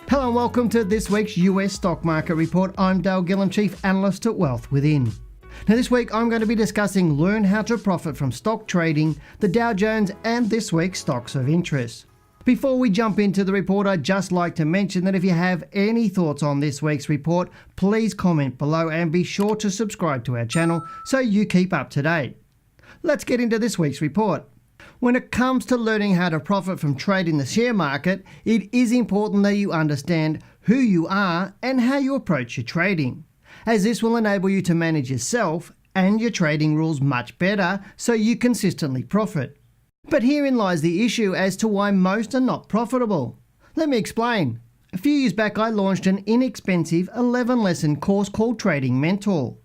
Hello and welcome to this week's US Stock Market Report. I'm Dale Gillham, Chief Analyst at Wealth Within. Now this week I'm going to be discussing learn how to profit from stock trading, the Dow Jones and this week's stocks of interest. Before we jump into the report, I'd just like to mention that if you have any thoughts on this week's report, please comment below and be sure to subscribe to our channel so you keep up to date. Let's get into this week's report. When it comes to learning how to profit from trading the share market, it is important that you understand who you are and how you approach your trading, as this will enable you to manage yourself and your trading rules much better so you consistently profit. But herein lies the issue as to why most are not profitable. Let me explain. A few years back I launched an inexpensive 11-lesson course called Trading Mentor,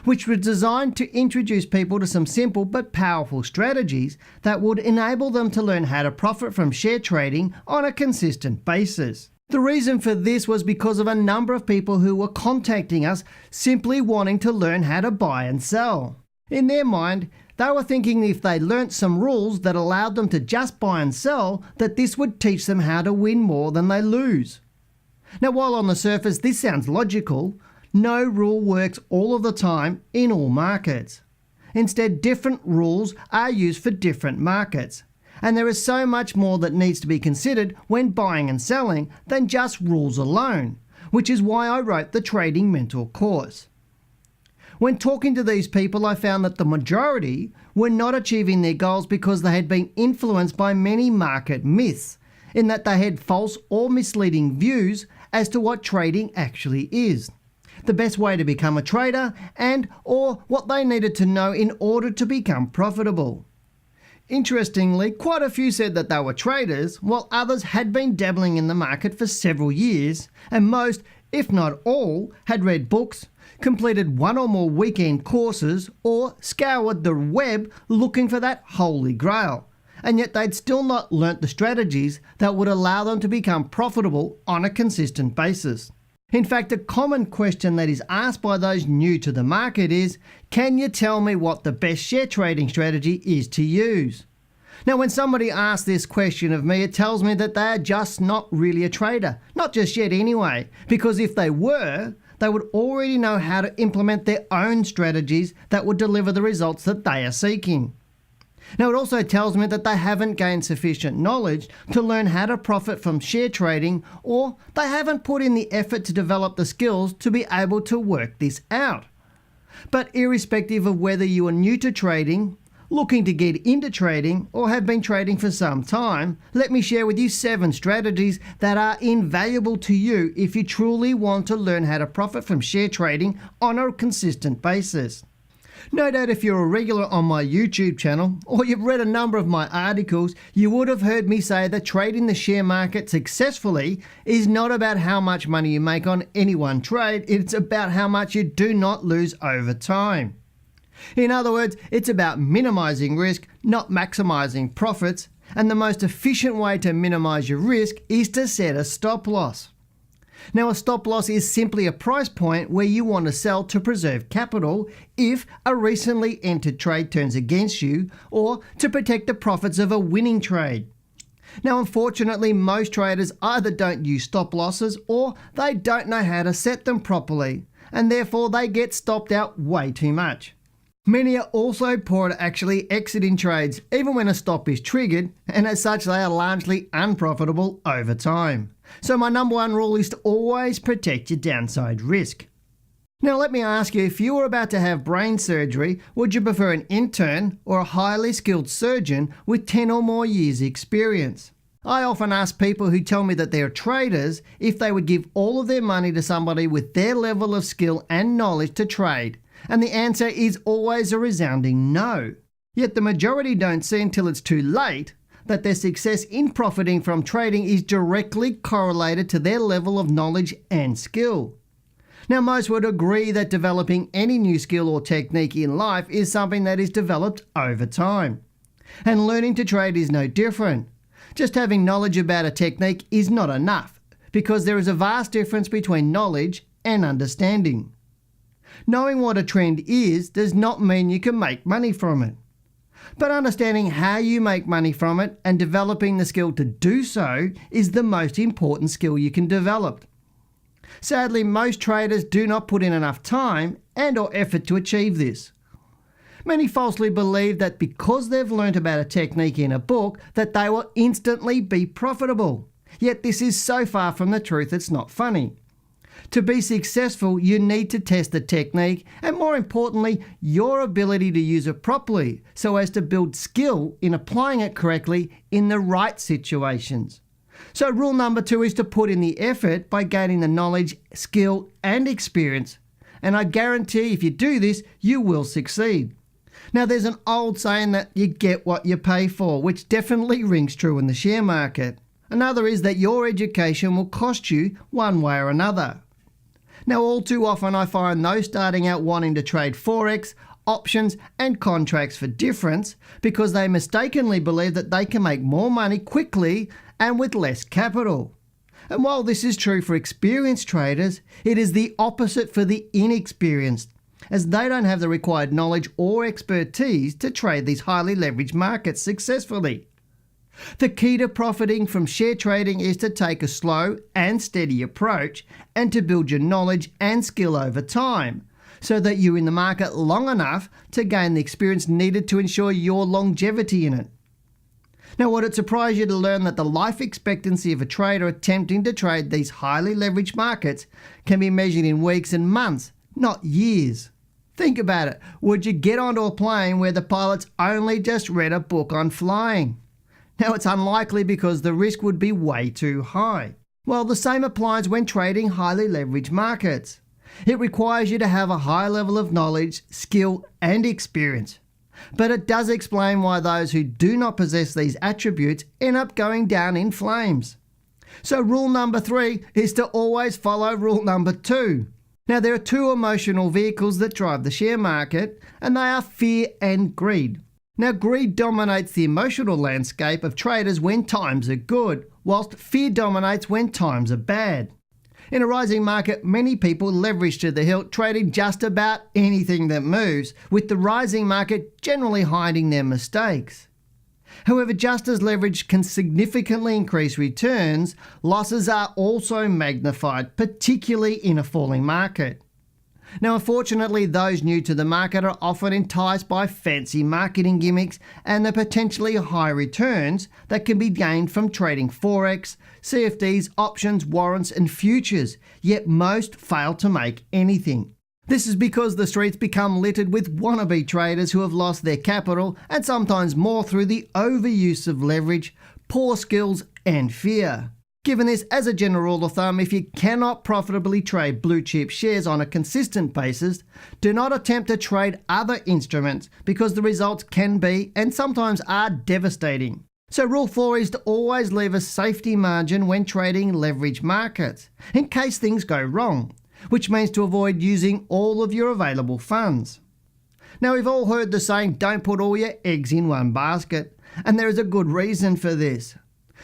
which was designed to introduce people to some simple but powerful strategies that would enable them to learn how to profit from share trading on a consistent basis. The reason for this was because of a number of people who were contacting us simply wanting to learn how to buy and sell. In their mind, they were thinking if they learnt some rules that allowed them to just buy and sell, that this would teach them how to win more than they lose. Now, while on the surface this sounds logical, no rule works all of the time in all markets. Instead, different rules are used for different markets. And there is so much more that needs to be considered when buying and selling than just rules alone, which is why I wrote the Trading Mentor course. When talking to these people, I found that the majority were not achieving their goals because they had been influenced by many market myths, in that they had false or misleading views as to what trading actually is, the best way to become a trader, and or what they needed to know in order to become profitable. Interestingly, quite a few said that they were traders, while others had been dabbling in the market for several years, and most, if not all, had read books, completed one or more weekend courses, or scoured the web looking for that holy grail, and yet they'd still not learnt the strategies that would allow them to become profitable on a consistent basis. In fact, a common question that is asked by those new to the market is, can you tell me what the best share trading strategy is to use? Now, when somebody asks this question of me, it tells me that they are just not really a trader. Not just yet anyway, because if they were, they would already know how to implement their own strategies that would deliver the results that they are seeking. Now, it also tells me that they haven't gained sufficient knowledge to learn how to profit from share trading, or they haven't put in the effort to develop the skills to be able to work this out. But irrespective of whether you are new to trading, looking to get into trading, or have been trading for some time, let me share with you 7 strategies that are invaluable to you if you truly want to learn how to profit from share trading on a consistent basis. No doubt if you're a regular on my YouTube channel, or you've read a number of my articles, you would have heard me say that trading the share market successfully is not about how much money you make on any one trade, it's about how much you do not lose over time. In other words, it's about minimizing risk, not maximizing profits, and the most efficient way to minimize your risk is to set a stop loss. Now, a stop loss is simply a price point where you want to sell to preserve capital if a recently entered trade turns against you, or to protect the profits of a winning trade. Now, unfortunately, most traders either don't use stop losses or they don't know how to set them properly, and therefore they get stopped out way too much. Many are also poor at actually exiting trades, even when a stop is triggered, and as such they are largely unprofitable over time. So my number one rule is to always protect your downside risk. Now let me ask you, if you were about to have brain surgery, would you prefer an intern or a highly skilled surgeon with 10 or more years experience? I often ask people who tell me that they're traders if they would give all of their money to somebody with their level of skill and knowledge to trade, and the answer is always a resounding no. Yet the majority don't see until it's too late that their success in profiting from trading is directly correlated to their level of knowledge and skill. Now, most would agree that developing any new skill or technique in life is something that is developed over time. And learning to trade is no different. Just having knowledge about a technique is not enough, because there is a vast difference between knowledge and understanding. Knowing what a trend is does not mean you can make money from it. But understanding how you make money from it and developing the skill to do so is the most important skill you can develop. Sadly, most traders do not put in enough time and/or effort to achieve this. Many falsely believe that because they've learnt about a technique in a book that they will instantly be profitable. Yet this is so far from the truth it's not funny. To be successful, you need to test the technique and, more importantly, your ability to use it properly so as to build skill in applying it correctly in the right situations. So rule number 2 is to put in the effort by gaining the knowledge, skill and experience. And I guarantee if you do this, you will succeed. Now there's an old saying that you get what you pay for, which definitely rings true in the share market. Another is that your education will cost you one way or another. Now all too often I find those starting out wanting to trade Forex, options and contracts for difference because they mistakenly believe that they can make more money quickly and with less capital. And while this is true for experienced traders, it is the opposite for the inexperienced, as they don't have the required knowledge or expertise to trade these highly leveraged markets successfully. The key to profiting from share trading is to take a slow and steady approach and to build your knowledge and skill over time so that you're in the market long enough to gain the experience needed to ensure your longevity in it. Now, would it surprise you to learn that the life expectancy of a trader attempting to trade these highly leveraged markets can be measured in weeks and months, not years? Think about it. Would you get onto a plane where the pilots only just read a book on flying? Now, it's unlikely because the risk would be way too high. Well, the same applies when trading highly leveraged markets. It requires you to have a high level of knowledge, skill and experience. But it does explain why those who do not possess these attributes end up going down in flames. So rule number 3 is to always follow rule number 2. Now, there are 2 emotional vehicles that drive the share market, and they are fear and greed. Now, greed dominates the emotional landscape of traders when times are good, whilst fear dominates when times are bad. In a rising market, many people leverage to the hilt, trading just about anything that moves, with the rising market generally hiding their mistakes. However, just as leverage can significantly increase returns, losses are also magnified, particularly in a falling market. Now, unfortunately, those new to the market are often enticed by fancy marketing gimmicks and the potentially high returns that can be gained from trading Forex, CFDs, options, warrants and futures, yet most fail to make anything. This is because the streets become littered with wannabe traders who have lost their capital and sometimes more through the overuse of leverage, poor skills and fear. Given this as a general rule of thumb, if you cannot profitably trade blue chip shares on a consistent basis, do not attempt to trade other instruments because the results can be and sometimes are devastating. So rule 4 is to always leave a safety margin when trading leveraged markets, in case things go wrong, which means to avoid using all of your available funds. Now, we've all heard the saying, don't put all your eggs in one basket, and there is a good reason for this.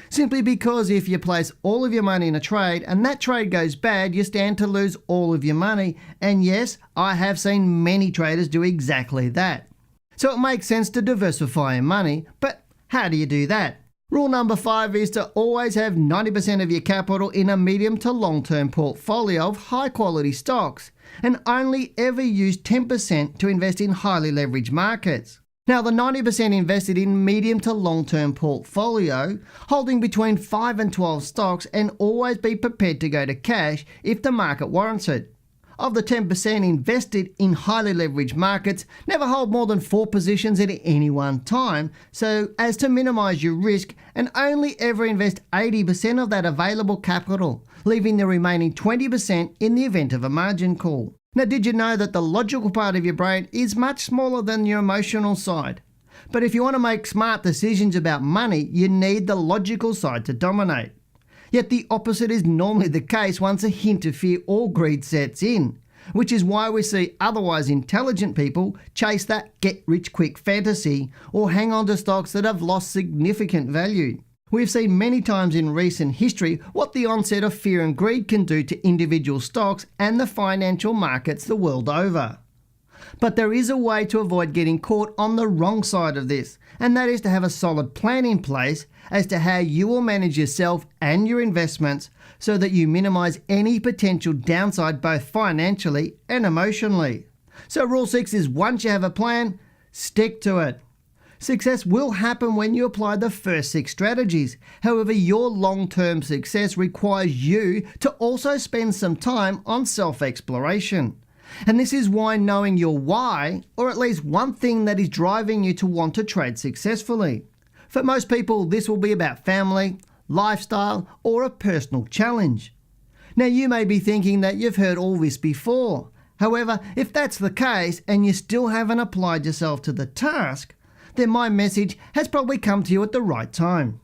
Simply because if you place all of your money in a trade and that trade goes bad, you stand to lose all of your money. And yes, I have seen many traders do exactly that. So it makes sense to diversify your money, but how do you do that? Rule number 5 is to always have 90% of your capital in a medium to long-term portfolio of high-quality stocks and only ever use 10% to invest in highly leveraged markets. Now, the 90% invested in medium to long-term portfolio, holding between 5 and 12 stocks and always be prepared to go to cash if the market warrants it. Of the 10% invested in highly leveraged markets, never hold more than 4 positions at any one time, so as to minimise your risk, and only ever invest 80% of that available capital, leaving the remaining 20% in the event of a margin call. Now, did you know that the logical part of your brain is much smaller than your emotional side? But if you want to make smart decisions about money, you need the logical side to dominate. Yet the opposite is normally the case once a hint of fear or greed sets in, which is why we see otherwise intelligent people chase that get-rich-quick fantasy or hang on to stocks that have lost significant value. We've seen many times in recent history what the onset of fear and greed can do to individual stocks and the financial markets the world over. But there is a way to avoid getting caught on the wrong side of this, and that is to have a solid plan in place as to how you will manage yourself and your investments so that you minimize any potential downside both financially and emotionally. So rule 6 is once you have a plan, stick to it. Success will happen when you apply the first 6 strategies. However, your long-term success requires you to also spend some time on self-exploration. And this is why knowing your why, or at least one thing that is driving you to want to trade successfully. For most people, this will be about family, lifestyle, or a personal challenge. Now, you may be thinking that you've heard all this before. However, if that's the case and you still haven't applied yourself to the task, then my message has probably come to you at the right time.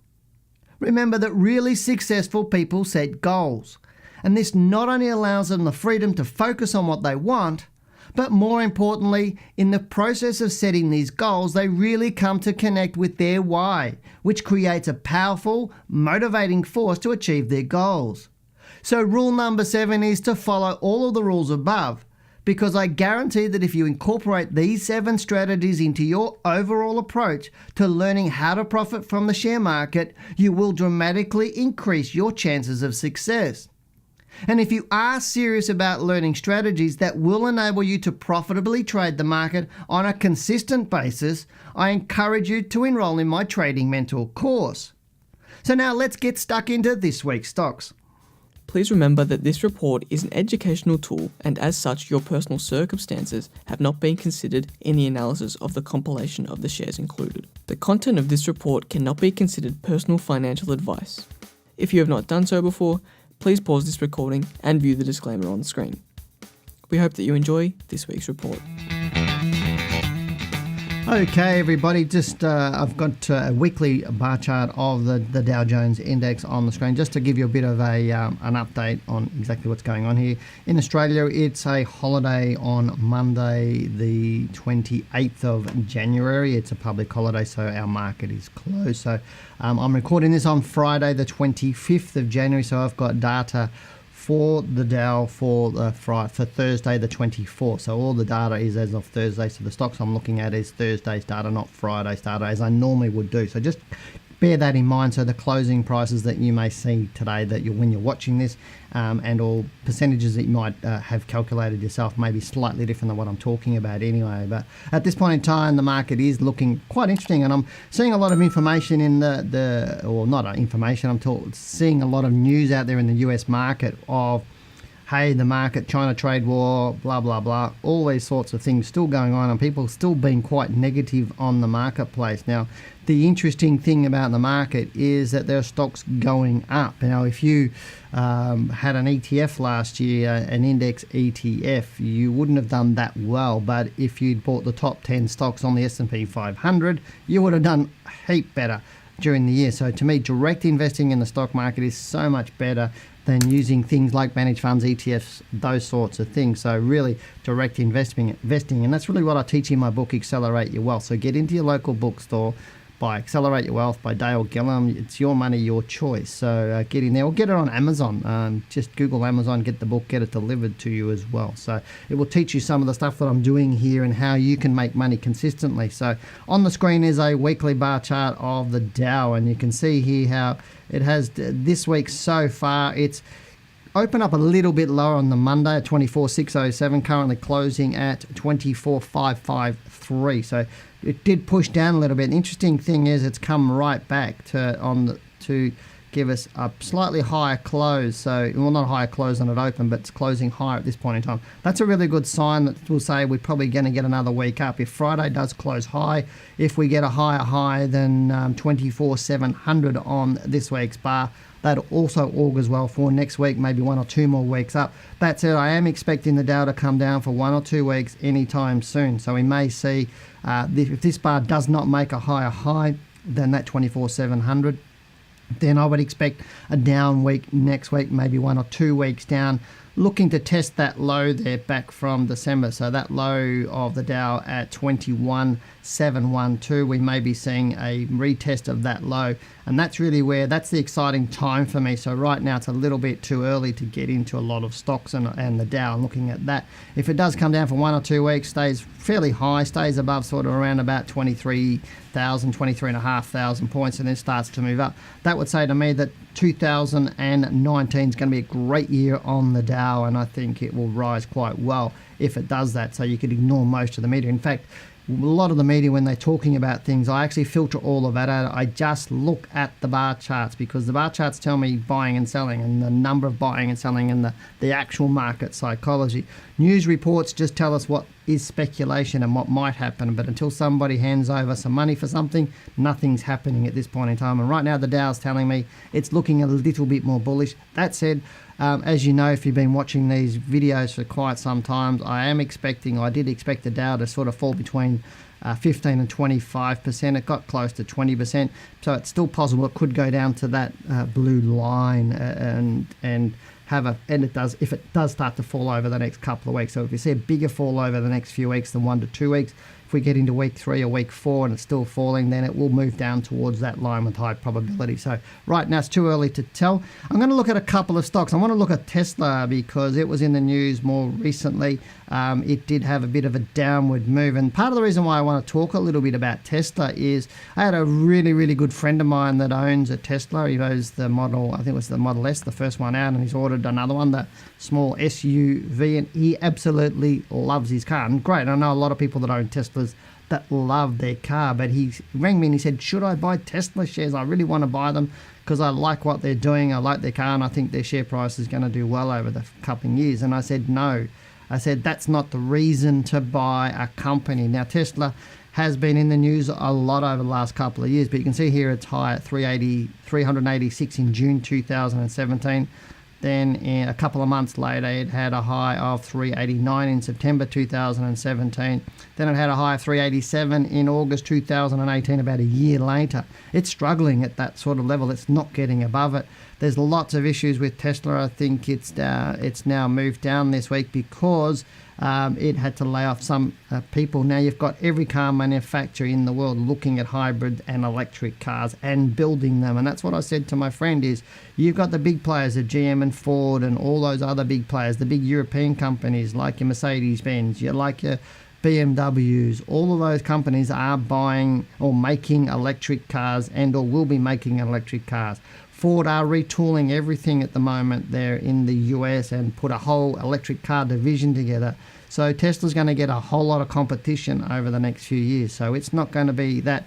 Remember that really successful people set goals, and this not only allows them the freedom to focus on what they want, but more importantly, in the process of setting these goals, they really come to connect with their why, which creates a powerful, motivating force to achieve their goals. So rule number 7 is to follow all of the rules above, because I guarantee that if you incorporate these 7 strategies into your overall approach to learning how to profit from the share market, you will dramatically increase your chances of success. And if you are serious about learning strategies that will enable you to profitably trade the market on a consistent basis, I encourage you to enroll in my Trading Mentor course. So now let's get stuck into this week's stocks. Please remember that this report is an educational tool, and as such your personal circumstances have not been considered in the analysis of the compilation of the shares included. The content of this report cannot be considered personal financial advice. If you have not done so before, please pause this recording and view the disclaimer on the screen. We hope that you enjoy this week's report. Okay, everybody, I've got a weekly bar chart of the Dow Jones Index on the screen, just to give you a bit of an update on exactly what's going on here. In Australia, it's a holiday on Monday, the 28th of January. It's a public holiday, so our market is closed. So I'm recording this on Friday, the 25th of January, so I've got data for the Dow for Thursday the 24th. So all the data is as of Thursday. So the stocks I'm looking at is Thursday's data, not Friday's data, as I normally would do. So just bear that in mind. So the closing prices that you may see today when you're watching this, and all percentages that you might have calculated yourself may be slightly different than what I'm talking about anyway. But at this point in time, the market is looking quite interesting, and I'm seeing a lot of information in seeing a lot of news out there in the US market of, hey, the market, China trade war, blah, blah, blah, all these sorts of things still going on, and people still being quite negative on the marketplace. Now, the interesting thing about the market is that there are stocks going up. Now, if you had an ETF last year, an index ETF, you wouldn't have done that well. But if you'd bought the top 10 stocks on the S&P 500, you would have done a heap better during the year. So to me, direct investing in the stock market is so much better than using things like managed funds, ETFs, those sorts of things. So really direct investing, and that's really what I teach in my book, Accelerate Your Wealth. So get into your local bookstore, buy Accelerate Your Wealth by Dale Gillham. It's your money, your choice. So get in there, or get it on Amazon. Just Google Amazon, get the book, get it delivered to you as well. So it will teach you some of the stuff that I'm doing here and how you can make money consistently. So on the screen is a weekly bar chart of the Dow, and you can see here how it has this week so far. It's open up a little bit lower on the Monday at 24,607, currently closing at 24,553. So it did push down a little bit. The interesting thing is it's come right back to give us a slightly higher close. So, well, not a higher close than it opened, but it's closing higher at this point in time. That's a really good sign that will say we're probably going to get another week up. If Friday does close high, if we get a higher high than 24,700 on this week's bar, that also augurs well for next week, maybe 1 or 2 more weeks up. That said, I am expecting the Dow to come down for 1 or 2 weeks anytime soon. So we may see, if this bar does not make a higher high than that 24,700, then I would expect a down week next week, maybe 1 or 2 weeks down. looking to test that low there back from December. So that low of the Dow at 21,712, we may be seeing a retest of that low. And that's really that's the exciting time for me. So right now it's a little bit too early to get into a lot of stocks and the Dow and looking at that. If it does come down for 1 or 2 weeks, stays fairly high, stays above sort of around about 23,500 points, and then starts to move up, that would say to me that 2019 is going to be a great year on the Dow, and I think it will rise quite well if it does that. So you could ignore most of the media. In fact, a lot of the media, when they're talking about things, I actually filter all of that out. I just look at the bar charts, because the bar charts tell me buying and selling and the number of buying and selling and the actual market psychology. News reports just tell us what is speculation and what might happen, but until somebody hands over some money for something, nothing's happening at this point in time. And right now the Dow's telling me it's looking a little bit more bullish. That said, as you know, if you've been watching these videos for quite some time, I did expect the Dow to sort of fall between 15 and 25%. It got close to 20%, so it's still possible it could go down to that blue line and it does, if it does start to fall over the next couple of weeks. So if you see a bigger fall over the next few weeks than 1 to 2 weeks, if we get into week 3 or week 4 and it's still falling, then it will move down towards that line with high probability. So right now it's too early to tell. I'm going to look at a couple of stocks. I want to look at Tesla because it was in the news more recently. It did have a bit of a downward move, and part of the reason why I want to talk a little bit about Tesla is I had a really, really good friend of mine that owns a Tesla. He owns the model, I think it was the Model S, the first one out, and he's ordered another one, the small SUV, and he absolutely loves his car. And great, I know a lot of people that own Teslas that love their car, but he rang me and he said, should I buy Tesla shares? I really want to buy them because I like what they're doing, I like their car, and I think their share price is going to do well over the coming years. And I said, no. I said, that's not the reason to buy a company. Now, Tesla has been in the news a lot over the last couple of years, but you can see here it's high at 386 in June 2017. Then a couple of months later, it had a high of 389 in September 2017. Then it had a high of 387 in August 2018, about a year later. It's struggling at that sort of level. It's not getting above it. There's lots of issues with Tesla. I think it's now moved down this week because it had to lay off some people. Now you've got every car manufacturer in the world looking at hybrid and electric cars and building them. And that's what I said to my friend is, you've got the big players of GM and Ford and all those other big players, the big European companies like your Mercedes-Benz, like your BMWs, all of those companies are buying or making electric cars and or will be making electric cars. Ford are retooling everything at the moment there in the US and put a whole electric car division together. So Tesla's going to get a whole lot of competition over the next few years. So it's not going to be that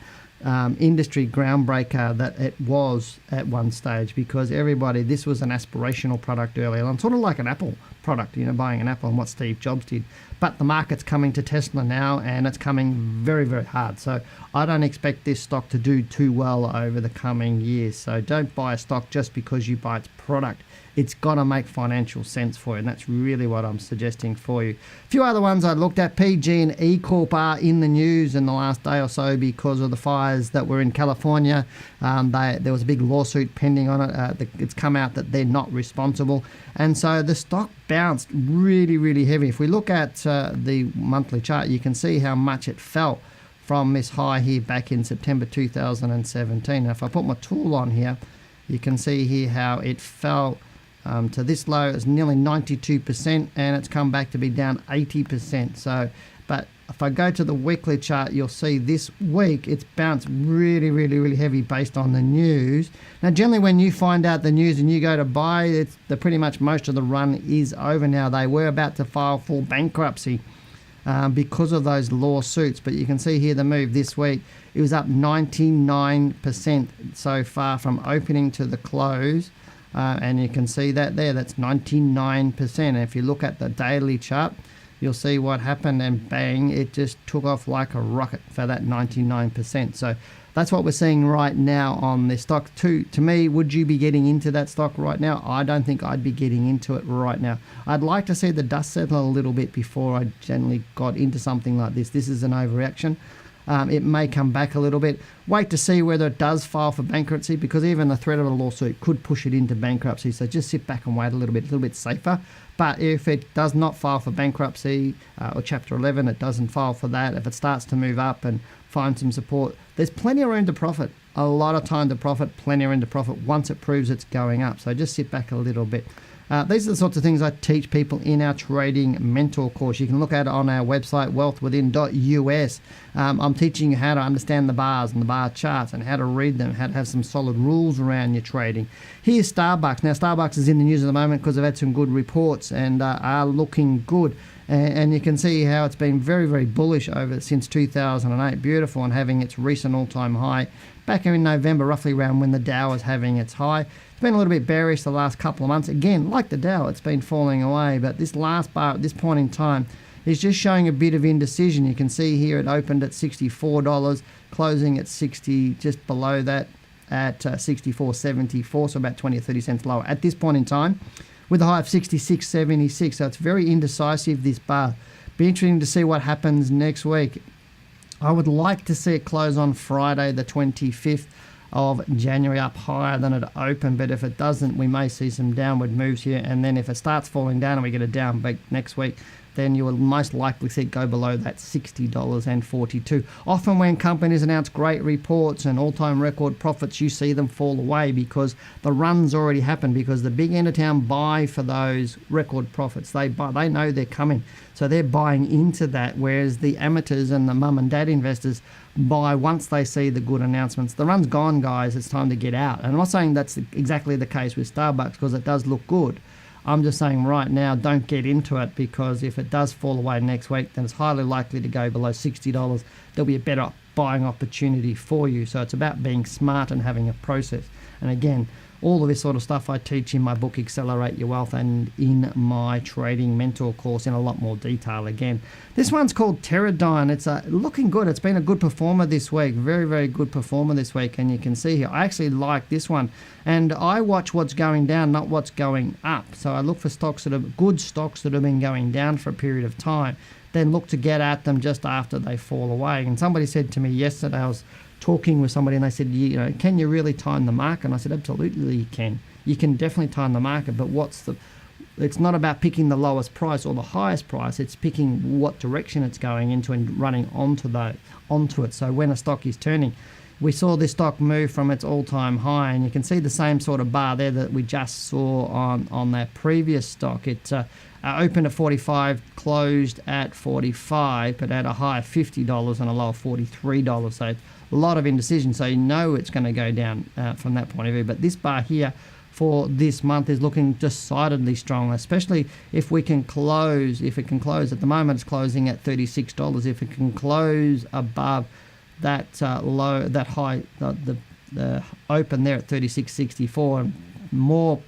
industry groundbreaker that it was at one stage, because this was an aspirational product earlier on, sort of like an Apple product, buying an Apple and what Steve Jobs did. But the market's coming to Tesla now, and it's coming very, very hard. So I don't expect this stock to do too well over the coming years. So don't buy a stock just because you buy its product. It's got to make financial sense for you, and that's really what I'm suggesting for you. A few other ones I looked at. PG&E Corp are in the news in the last day or so because of the fires that were in California. There was a big lawsuit pending on it. It's come out that they're not responsible, and so the stock bounced really, really heavy. If we look at the monthly chart, you can see how much it fell from this high here back in September 2017. Now, if I put my tool on here, you can see here how it fell to this low. It's nearly 92%, and it's come back to be down 80%. So, but if I go to the weekly chart, you'll see this week it's bounced really, really, really heavy based on the news. Now, generally, when you find out the news and you go to buy, pretty much most of the run is over now. They were about to file for bankruptcy because of those lawsuits. But you can see here the move this week. It was up 99% so far from opening to the close. And you can see that there, that's 99%. And if you look at the daily chart, you'll see what happened, and bang, it just took off like a rocket for that 99%. So that's what we're seeing right now on this stock. To me, would you be getting into that stock right now? I don't think I'd be getting into it right now. I'd like to see the dust settle a little bit before I generally got into something like this. This is an overreaction. It may come back a little bit. Wait to see whether it does file for bankruptcy, because even the threat of a lawsuit could push it into bankruptcy. So just sit back and wait a little bit safer. But if it does not file for bankruptcy or Chapter 11, it doesn't file for that. If it starts to move up and find some support, there's plenty of room to profit. A lot of time to profit, plenty of room to profit once it proves it's going up. So just sit back a little bit. These are the sorts of things I teach people in our trading mentor course. You can look at it on our website, wealthwithin.us. I'm teaching you how to understand the bars and the bar charts and how to read them, how to have some solid rules around your trading. Here's Starbucks. Now, Starbucks is in the news at the moment because they've had some good reports and are looking good. And you can see how it's been very, very bullish since 2008. Beautiful, and having its recent all-time high back in November, roughly around when the Dow was having its high. It's been a little bit bearish the last couple of months. Again, like the Dow, it's been falling away. But this last bar at this point in time is just showing a bit of indecision. You can see here it opened at $64, closing at 60, just below that at 64.74, so about 20 or 30 cents lower at this point in time, with a high of 66.76. So it's very indecisive, this bar. Be interesting to see what happens next week. I would like to see it close on Friday the 25th of January up higher than it opened, but if it doesn't, we may see some downward moves here, and then if it starts falling down and we get a down back next week, then you will most likely see it go below that $60.42. Often when companies announce great reports and all-time record profits, you see them fall away because the run's already happened, because the big end of town buy for those record profits. They know they're coming, so they're buying into that, whereas the amateurs and the mum and dad investors buy once they see the good announcements. The run's gone, guys. It's time to get out. And I'm not saying that's exactly the case with Starbucks, because it does look good. I'm just saying right now, don't get into it, because if it does fall away next week, then it's highly likely to go below $60. There'll be a better buying opportunity for you. So it's about being smart and having a process. And again, all of this sort of stuff I teach in my book, Accelerate Your Wealth, and in my trading mentor course in a lot more detail again. This one's called Teradyne. It's looking good. It's been a good performer this week. Very, very good performer this week. And you can see here, I actually like this one. And I watch what's going down, not what's going up. So I look for stocks that are good stocks that have been going down for a period of time, then look to get at them just after they fall away. And somebody said to me yesterday, I was talking with somebody and they said, can you really time the market? And I said, absolutely you can. You can definitely time the market, but it's not about picking the lowest price or the highest price. It's picking what direction it's going into and running onto it. So when a stock is turning, we saw this stock move from its all-time high, and you can see the same sort of bar there that we just saw on that previous stock. It opened at 45, closed at 45, but at a high of $50 and a low of $43. So a lot of indecision. So you know it's going to go down from that point of view. But this bar here for this month is looking decidedly strong, especially if we can close. If it can close, at the moment it's closing at $36. If it can close above that high, the open there at 36.64, and more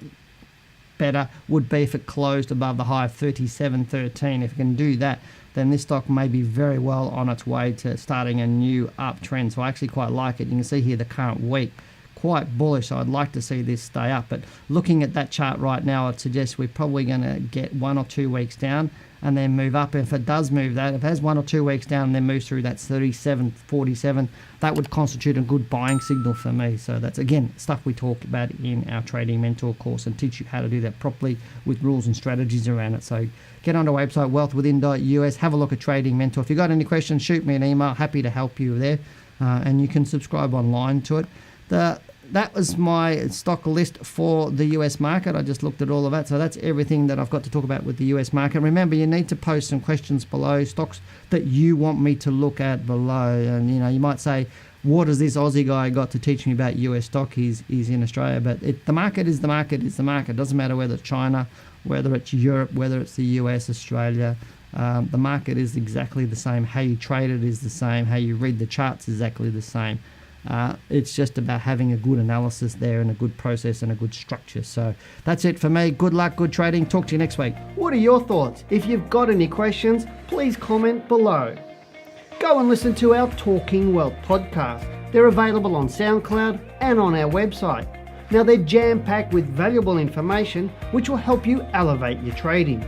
better would be if it closed above the high of 37.13. If it can do that, then this stock may be very well on its way to starting a new uptrend. So I actually quite like it. You can see here the current week, quite bullish. So I'd like to see this stay up. But looking at that chart right now, I'd suggest we're probably going to get 1 or 2 weeks down and then move up. If it does move that, if it has 1 or 2 weeks down and then moves through that 37.47, that would constitute a good buying signal for me. So that's, again, stuff we talk about in our Trading Mentor course and teach you how to do that properly with rules and strategies around it. So get on our website, wealthwithin.us, have a look at Trading Mentor. If you've got any questions, shoot me an email. Happy to help you there. And you can subscribe online to it. That was my stock list for the US market. I just looked at all of that. So that's everything that I've got to talk about with the US market. Remember, you need to post some questions below, stocks that you want me to look at below. And, you might say, what has this Aussie guy got to teach me about US stock? He's in Australia. But the market is the market is the market. It doesn't matter whether it's China, whether it's Europe, whether it's the US, Australia. The market is exactly the same. How you trade it is the same. How you read the charts is exactly the same. It's just about having a good analysis there and a good process and a good structure. So that's it for me. Good luck, good trading. Talk to you next week. What are your thoughts? If you've got any questions, please comment below. Go and listen to our Talking Wealth podcast. They're available on SoundCloud and on our website. Now they're jam-packed with valuable information which will help you elevate your trading.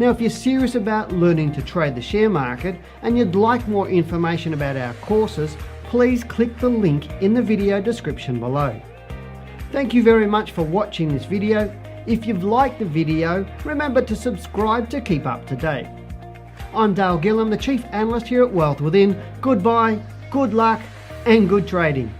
Now, if you're serious about learning to trade the share market and you'd like more information about our courses, please click the link in the video description below. Thank you very much for watching this video. If you've liked the video, remember to subscribe to keep up to date. I'm Dale Gillham, the Chief Analyst here at Wealth Within. Goodbye, good luck, and good trading.